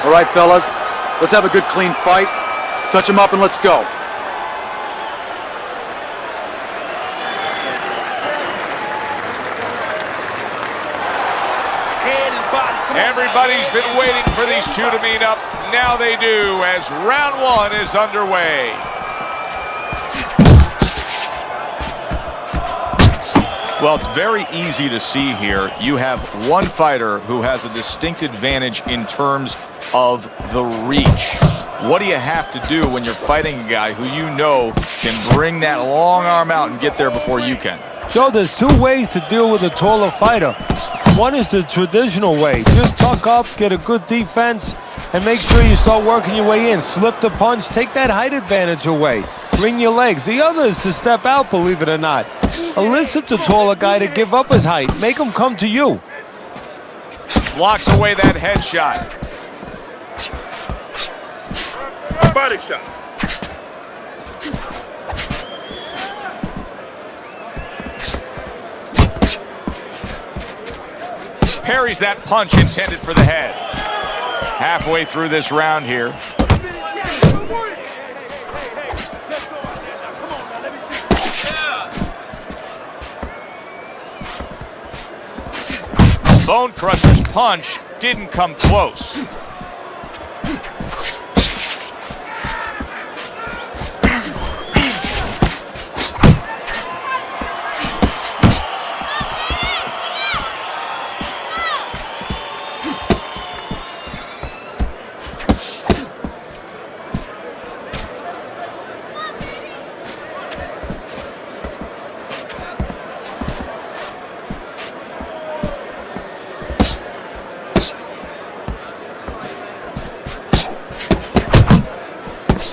All right, fellas, let's have a good, clean fight. Touch him up and let's go. Everybody's been waiting for these two to meet up. Now they do, as round one is underway. Well, it's very easy to see here. You have one fighter who has a distinct advantage in terms of the reach. What do you have to do when you're fighting a guy who you know can bring that long arm out and get there before you can? So there's two ways to deal with a taller fighter. One is the traditional way. Just tuck up, get a good defense, and make sure you start working your way in. Slip the punch, take that height advantage away. Bring your legs. The other is to step out, believe it or not. Elicit the taller guy to give up his height. Make him come to you. Blocks away that headshot. Body shot. Parries that punch intended for the head. Halfway through this round here. Bone Crusher's punch didn't come close.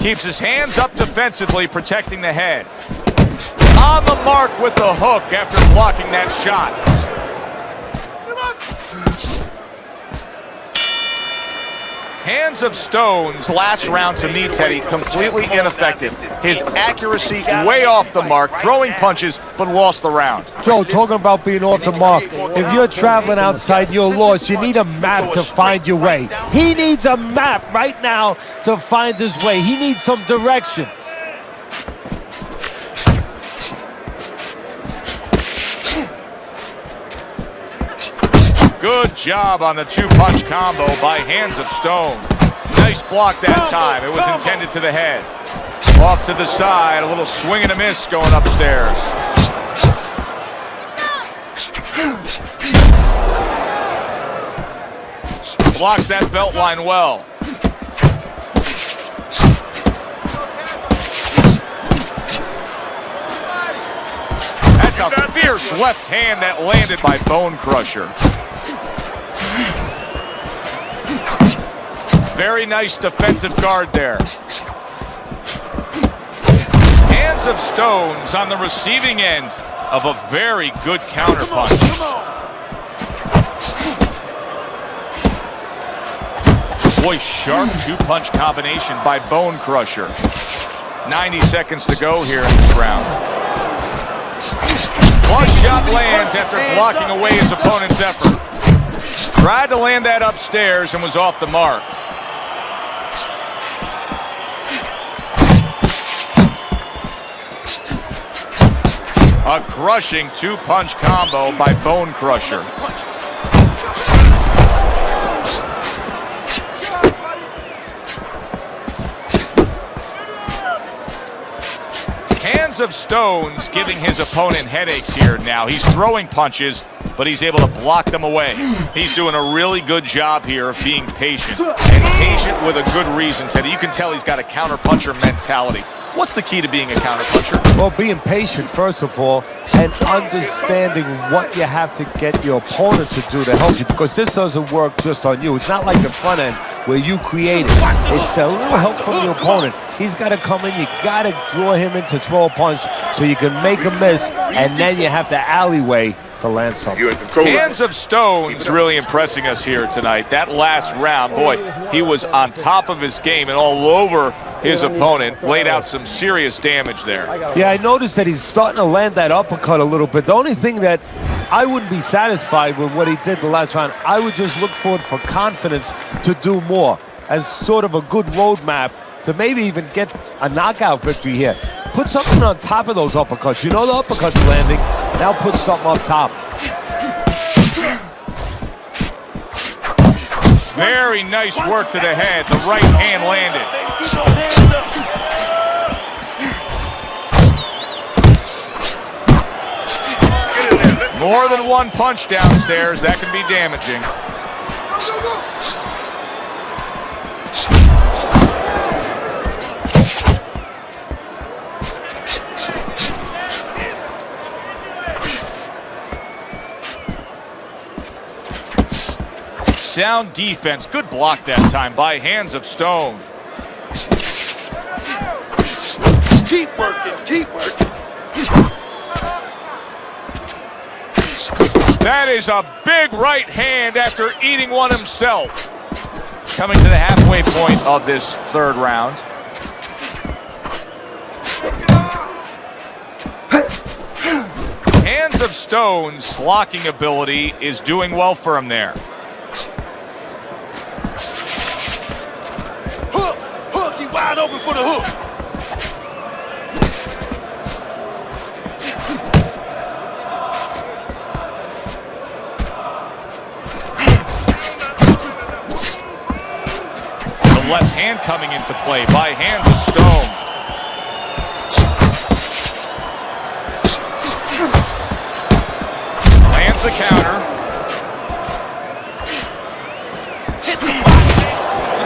Keeps his hands up defensively, protecting the head. On the mark with the hook after blocking that shot. Hands of Stone's last round to me, Teddy, completely ineffective. His accuracy way off the mark, throwing punches, but lost the round. Joe, talking about being off the mark. If you're traveling outside, you're lost. You need a map to find your way. He needs a map right now to find his way. He needs some direction. Good job on the two-punch combo by Hands of Stone. Nice block that time. It was intended to the head. Off to the side, a little swing and a miss going upstairs. Blocks that belt line well. That's a fierce left hand that landed by Bone Crusher. Very nice defensive guard there. Hands of Stone's on the receiving end of a very good counterpunch. Boy, sharp two-punch combination by Bone Crusher. 90 seconds to go here in this round. Flush shot lands after blocking away his opponent's effort. Tried to land that upstairs and was off the mark. A crushing two-punch combo by Bone Crusher. Hands of Stone's giving his opponent headaches here now. He's throwing punches, but he's able to block them away. He's doing a really good job here of being patient. And patient with a good reason, Teddy. You can tell he's got a counterpuncher mentality. What's the key to being a counterpuncher? Well, being patient, first of all, and understanding what you have to get your opponent to do to help you, because this doesn't work just on you. It's not like the front end where you create it. It's a little help from your opponent. He's got to come in. You got to draw him in to throw a punch so you can make a miss, and then you have the alleyway to land something. Hands of Stone's really impressing us here tonight. That last round, boy, he was on top of his game and all over his opponent. Laid out some serious damage there. Yeah, I noticed that he's starting to land that uppercut a little bit. The only thing that I wouldn't be satisfied with what he did the last round. I would just look forward for confidence to do more. as sort of a good roadmap to maybe even get a knockout victory here. Put something on top of those uppercuts. You know the uppercut's landing. Now put something up top. Very nice work to the head. The right hand landed. More than one punch downstairs. That can be damaging. Sound defense. Good block that time by Hands of Stone. Keep working, keep working. That is a big right hand after eating one himself. Coming to the halfway point of this third round. Hands of Stone's blocking ability is doing well for him there. Hook, he wide open for the hook. The left hand coming into play by Hands of Stone. Lands the counter. You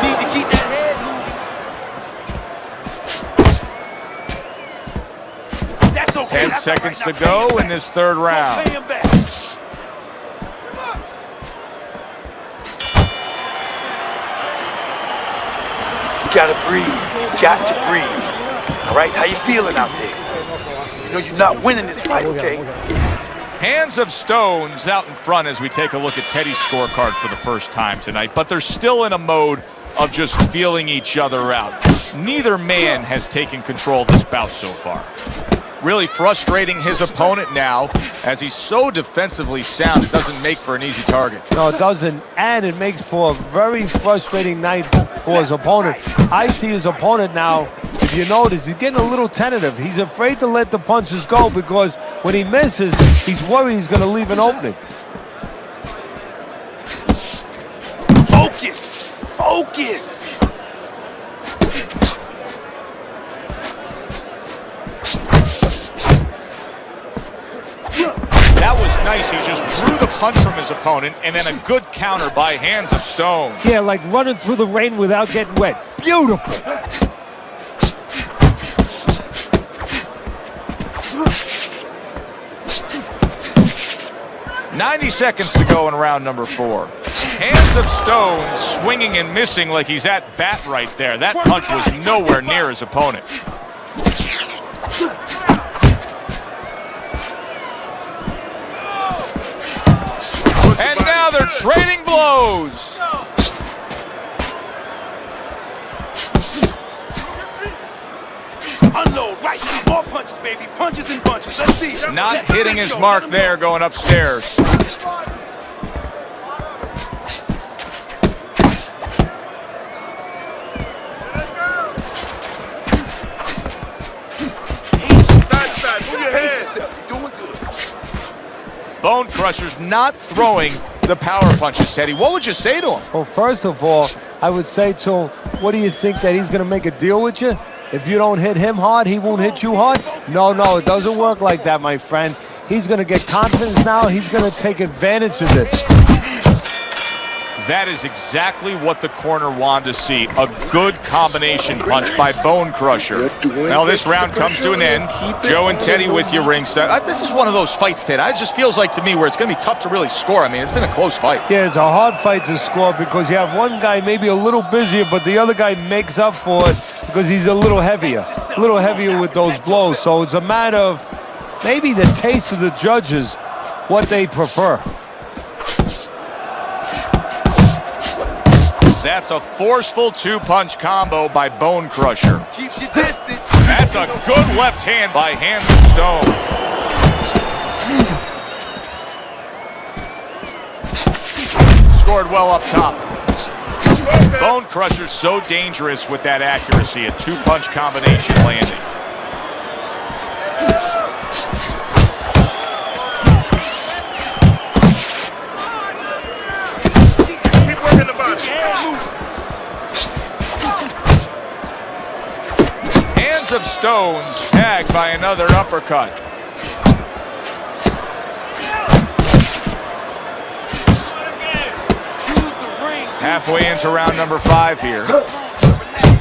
need to keep that head moving. That's okay. 10 seconds to go in this third round. Pay him back. You gotta breathe. You got to breathe. All right, how you feeling out there? You know you're not winning this fight, okay? Hands of Stone's out in front as we take a look at Teddy's scorecard for the first time tonight, but they're still in a mode of just feeling each other out. Neither man has taken control of this bout so far. Really frustrating his opponent now, as he's so defensively sound, it doesn't make for an easy target. No, it doesn't, and it makes for a very frustrating night for his opponent. I see his opponent now, if you notice, he's getting a little tentative. He's afraid to let the punches go because when he misses, he's worried he's going to leave an opening. Focus, focus. That was nice. He just drew the punch from his opponent, and then a good counter by Hands of Stone. Yeah, like running through the rain without getting wet. Beautiful. "90 seconds to go in round number 4. Hands of Stone swinging and missing like he's at bat right there. That punch was nowhere near his opponent. And now they're trading blows. Unload right now. More punches, baby. Punches and bunches. Let's see. Not hitting his mark there, going upstairs. Side to side. Move your head. You're doing good. Bone Crusher's not throwing the power punches, Teddy. What would you say to him? Well, first of all, I would say to him, what do you think, that he's going to make a deal with you? If you don't hit him hard, he won't hit you hard? No, it doesn't work like that, my friend. He's going to get confidence now. He's going to take advantage of this. That is exactly what the corner wanted to see. A good combination punch by Bone Crusher. Now this round comes to an end. Joe and Teddy with you ringside. This is one of those fights, Ted. It just feels like to me where it's going to be tough to really score. I mean, it's been a close fight. Yeah, it's a hard fight to score because you have one guy maybe a little busier, but the other guy makes up for it because he's a little heavier with those blows. So it's a matter of maybe the taste of the judges, what they prefer. That's a forceful two-punch combo by Bone Crusher. Keeps your distance. That's a good left hand by Hands of Stone. Scored well up top. Bone Crusher's so dangerous with that accuracy, a two-punch combination landing. Keep working the body. Hands of Stones tagged by another uppercut. Halfway into round number 5 here.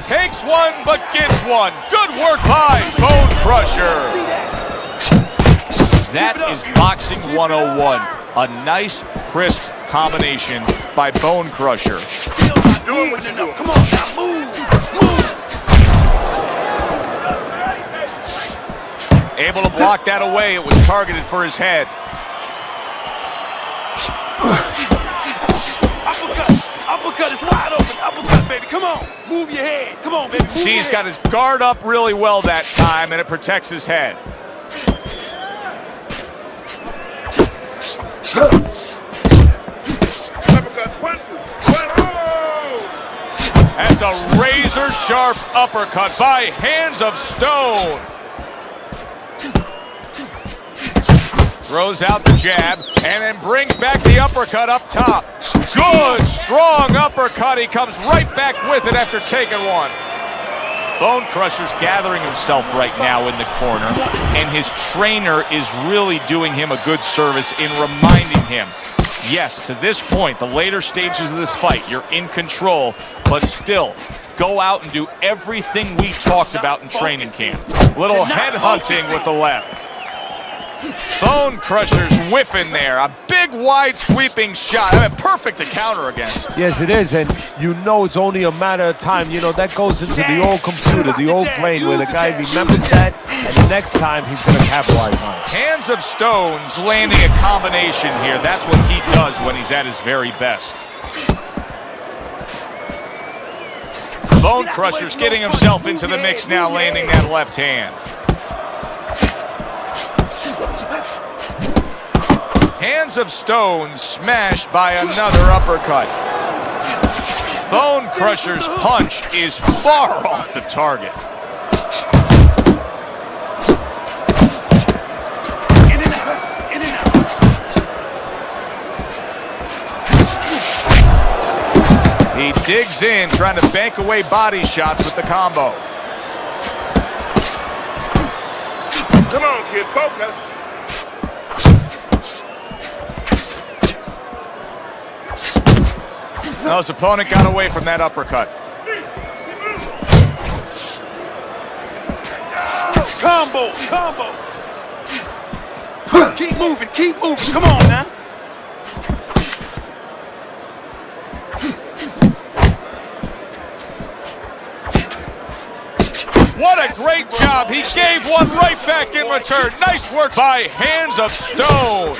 Takes one, but gets one. Good work by Bone Crusher. That is Boxing 101. A nice, crisp combination by Bone Crusher. Doing what you do. Come on now, move. Able to block that away. It was targeted for his head. Uppercut is wide open. Uppercut, baby. Come on. Move your head. Come on, baby. He's got his guard up really well that time, and it protects his head. Uppercut. 1, 2. That's a razor-sharp uppercut by Hands of Stone. Throws out the jab, and then brings back the uppercut up top. Good, strong uppercut. He comes right back with it after taking one. Bone Crusher's gathering himself right now in the corner, and his trainer is really doing him a good service in reminding him, yes, to this point, the later stages of this fight, you're in control, but still, go out and do everything we talked about in training camp. Little head hunting with the left. Bone Crusher's whiffing there. A big, wide, sweeping shot. I mean, perfect to counter against. Yes, it is, and you know it's only a matter of time. You know, that goes into the old computer, the old brain, where the guy remembers that, and the next time he's going to capitalize on it. Hands of Stones landing a combination here. That's what he does when he's at his very best. Bone Crusher's getting himself into the mix now, landing that left hand. Hands of Stone smashed by another uppercut. Bone Crusher's punch is far off the target. In and out. In and out. He digs in, trying to bank away body shots with the combo. Come on, kid. Focus. No, his opponent got away from that uppercut. Combo. Keep moving. Come on now. What a great job. He gave one right back in return. Nice work by Hands of Stone.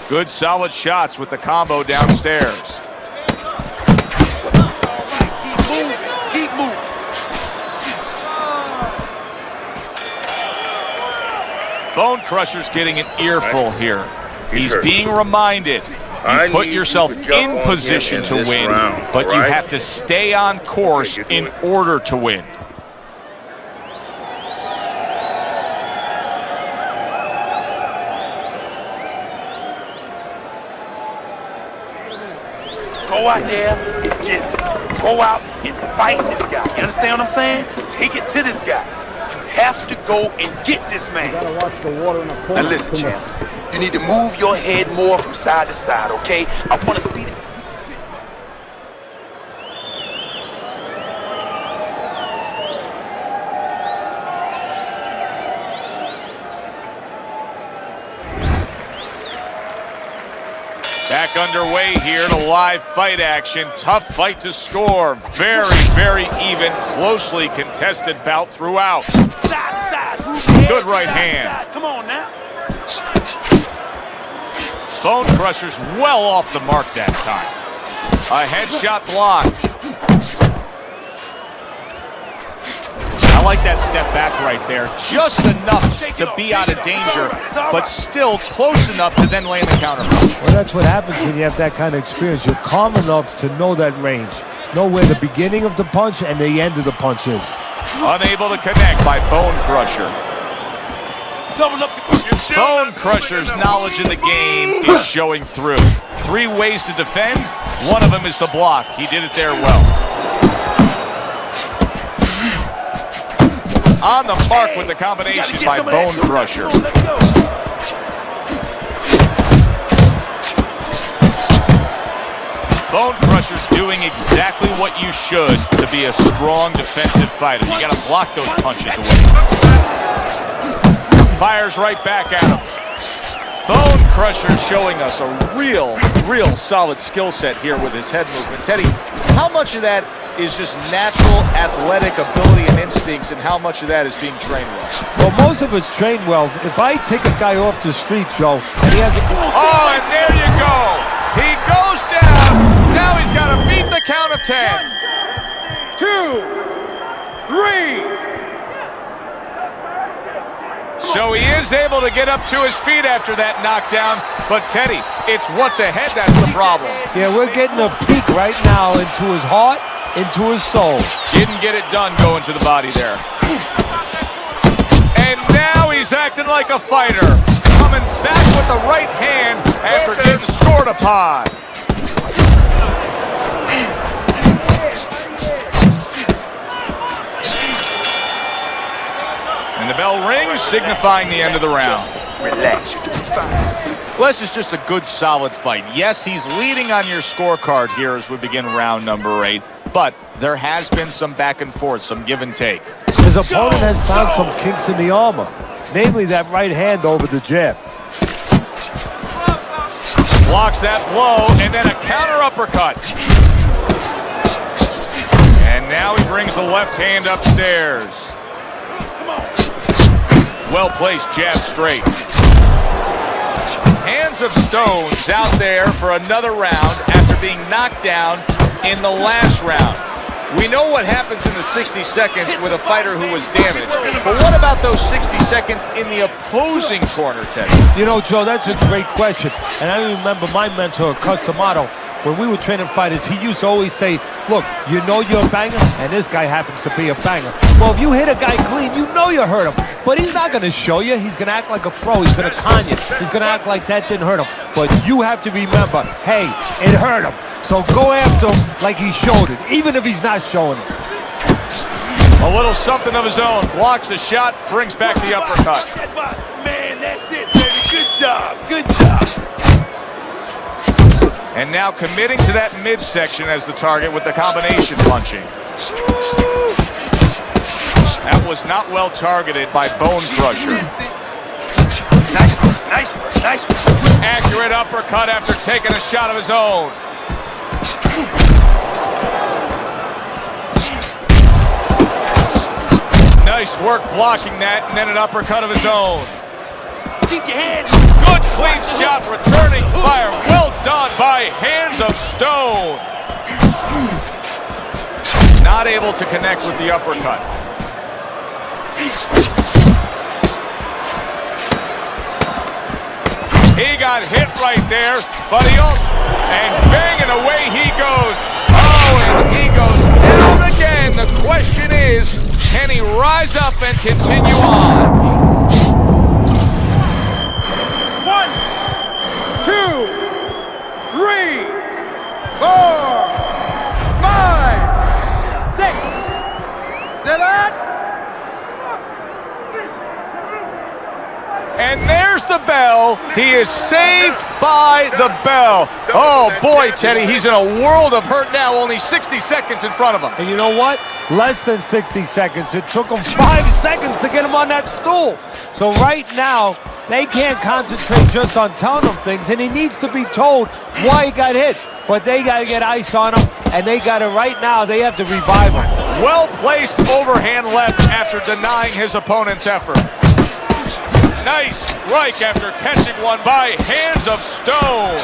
Good solid shots with the combo downstairs. Keep moving. Bone Crusher's getting an earful here. He's being reminded, you put yourself in position to win, but you have to stay on course in order to win. Go out there and get it. Go out and fight this guy. You understand what I'm saying? Take it to this guy. You have to go and get this man. You gotta watch the water in the corner. Now listen, champ. You need to move your head more from side to side, okay? I want to see it. Back underway here to live fight action. Tough fight to score. Very, very even, closely contested bout throughout. Side to side. Move your head Good right side to hand. side. Come on now. Bone Crusher's well off the mark that time. A headshot blocked. like that step back right there. Just enough to be out of danger, but still close enough to then land the counter punch. Well, that's what happens when you have that kind of experience. You're calm enough to know that range. Know where the beginning of the punch and the end of the punch is. Unable to connect by Bone Crusher. Double up. Bone Crusher's knowledge in the game is showing through. 3 ways to defend. One of them is to block. He did it there well. On the mark with the combination by Bone Crusher. Let's go. Bone Crusher's doing exactly what you should to be a strong defensive fighter. You got to block those punches away. Fires right back at him. Bone Crusher showing us a real solid skill set here with his head movement. Teddy, how much of that is just natural athletic ability and instincts, and how much of that is being trained well? Well, most of it's trained well. If I take a guy off the street, Joe, and he has a... Oh, and there you go. He goes down. Now he's got to beat the count of 10. 1, 2, 3. So he is able to get up to his feet after that knockdown. But Teddy, it's what's ahead that's the problem. Yeah, we're getting a peek right now into his heart, into his soul. Didn't get it done going to the body there. And now he's acting like a fighter. Coming back with the right hand after getting scored upon. And the bell rings, signifying the end of the round. Relax, you're doing fine. Well, this is just a good, solid fight. Yes, he's leading on your scorecard here as we begin round number 8, but there has been some back and forth, some give and take. His opponent has found some kinks in the armor, namely that right hand over the jab. Blocks that blow, and then a counter uppercut. And now he brings the left hand upstairs. Well-placed jab straight. Hands of Stone's out there for another round after being knocked down in the last round. We know what happens in the 60 seconds with a fighter who was damaged, but what about those 60 seconds in the opposing corner, Teddy? You know, Joe, that's a great question. And I remember my mentor, Cus D'Amato, when we were training fighters, he used to always say, look, you know you're a banger, and this guy happens to be a banger. Well, if you hit a guy clean, you know you hurt him. But he's not going to show you. He's going to act like a pro. He's going to con you. He's going to act like that didn't hurt him. But you have to remember, hey, it hurt him. So go after him like he showed it, even if he's not showing it. A little something of his own. Blocks the shot, brings back the uppercut. Man, that's it, baby. Good job. Good job. And now committing to that midsection as the target with the combination punching. That was not well targeted by Bone Crusher. Nice one, nice one, nice one. Accurate uppercut after taking a shot of his own. Nice work blocking that, and then an uppercut of his own. Keep your hands. Good clean shot, returning fire. Well done by Hands of Stone. Not able to connect with the uppercut. He got hit right there, but he also, and banging away he goes. Oh, and he goes down again. The question is, can he rise up and continue on? 1, 2, 3, 4, 5, 6, 7. And there's the bell. He is saved by the bell. Oh boy, Teddy, he's in a world of hurt now. Only 60 seconds in front of him. And you know what? Less than 60 seconds. It took him 5 seconds to get him on that stool. So right now, they can't concentrate just on telling him things, and he needs to be told why he got hit. But they got to get ice on him, and they got to, right now, they have to revive him. Well-placed overhand left after denying his opponent's effort. Nice strike after catching one by Hands of Stone.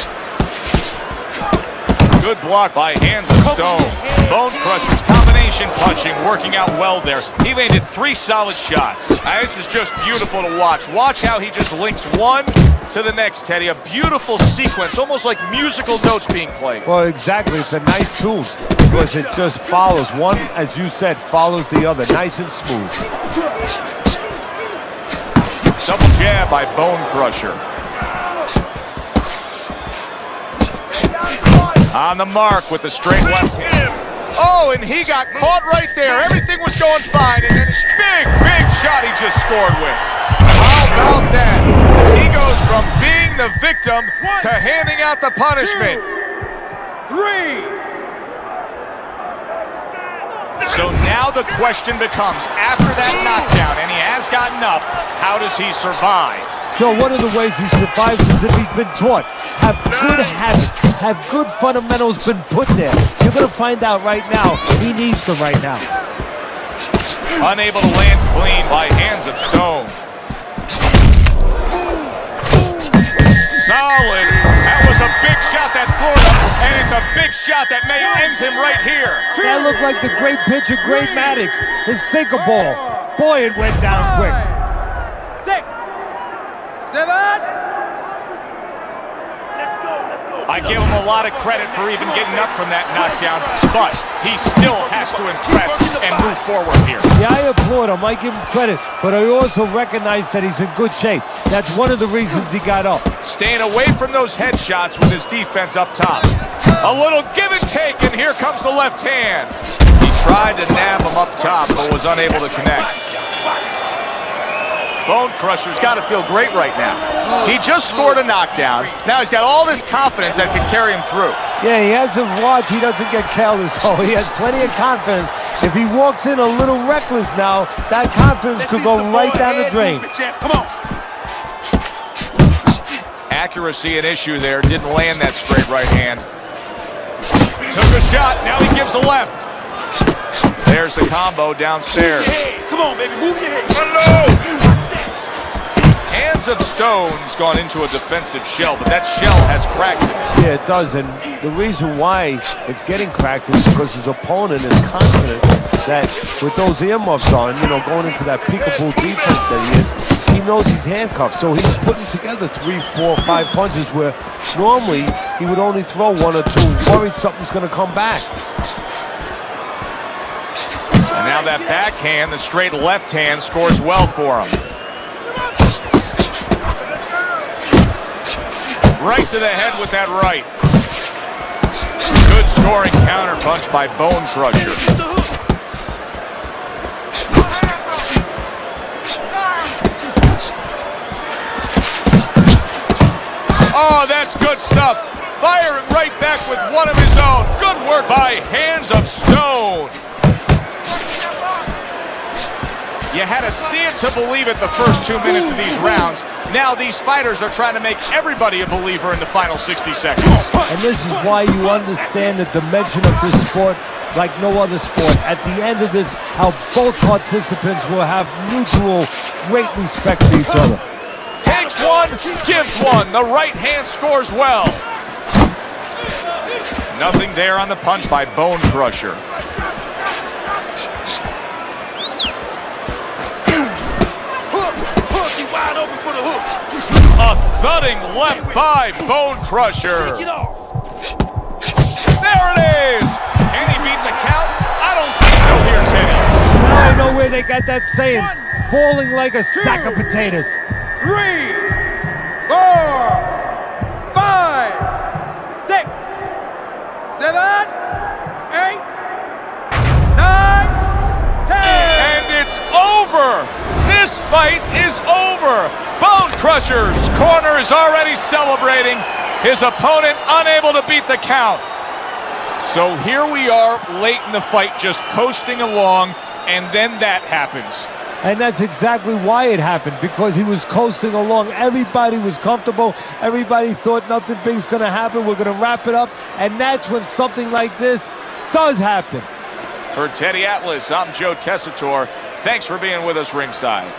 Good block by Hands of Stone. Bone Crusher's combination. Patient punching, working out well there. He landed 3 solid shots. This is just beautiful to watch. Watch how he just links one to the next, Teddy. A beautiful sequence, almost like musical notes being played. Well, exactly. It's a nice tune because it just follows. One, as you said, follows the other. Nice and smooth. Double jab by Bone Crusher. On the mark with the straight left hand. Oh, and he got caught right there. Everything was going fine, and then big shot he just scored with. How about that? He goes from being the victim to handing out the punishment. 3. So now the question becomes, after that knockdown, and he has gotten up, how does he survive? Joe, one of the ways he survives is if he's been taught. Have good habits, have good fundamentals been put there. You're going to find out right now, he needs them right now. Unable to land clean by Hands of Stone. Solid. That was a big shot that floored him, and it's a big shot that may end him right here. That looked like the great pitcher, Great Maddox, his sinker ball. Boy, it went down quick. 6. 7. I give him a lot of credit for even getting up from that knockdown, but he still has to impress and move forward here. Yeah, I applaud him. I give him credit, but I also recognize that he's in good shape. That's one of the reasons he got up. Staying away from those headshots with his defense up top. A little give and take, and here comes the left hand. He tried to nab him up top, but was unable to connect. Bone Crusher's got to feel great right now. He just scored a knockdown. Now he's got all this confidence that can carry him through. Yeah, he has a watch. He doesn't get careless, so he has plenty of confidence. If he walks in a little reckless now, that confidence could go right down the drain. Come on. Accuracy an issue there. Didn't land that straight right hand. Took a shot. Now he gives a left. There's the combo downstairs. Come on, baby. Move your head. Hands of Stone's gone into a defensive shell, but that shell has cracked it. Yeah, it does, and the reason why it's getting cracked is because his opponent is confident that with those earmuffs on, you know, going into that peekaboo defense that he is, he knows he's handcuffed, so he's putting together 3, 4, 5 punches where normally he would only throw 1 or 2, worried something's going to come back. And now that backhand, the straight left hand, scores well for him. Right to the head with that right. Good scoring counter punch by Bone Crusher. Oh, that's good stuff. Firing right back with one of his own. Good work by Hands of Stone. You had to see it to believe it the first 2 minutes of these rounds. Now these fighters are trying to make everybody a believer in the final 60 seconds. And this is why you understand the dimension of this sport like no other sport. At the end of this, how both participants will have mutual great respect for each other. Takes one, gives one. The right hand scores well. Nothing there on the punch by Bone Crusher. A thudding left by Bone Crusher. Get off. There it is. Can he beat the count? I don't think so here, Teddy. I don't know where they got that saying, falling like a sack of potatoes. 3, 4, 5, 6, 7, 8, 9, 10. And it's over. This fight is over. Bone Crusher's corner is already celebrating. His opponent unable to beat the count. So here we are late in the fight, just coasting along, and then that happens. And that's exactly why it happened, because he was coasting along. Everybody was comfortable. Everybody thought nothing big's going to happen. We're going to wrap it up. And that's when something like this does happen. For Teddy Atlas, I'm Joe Tessitore. Thanks for being with us ringside.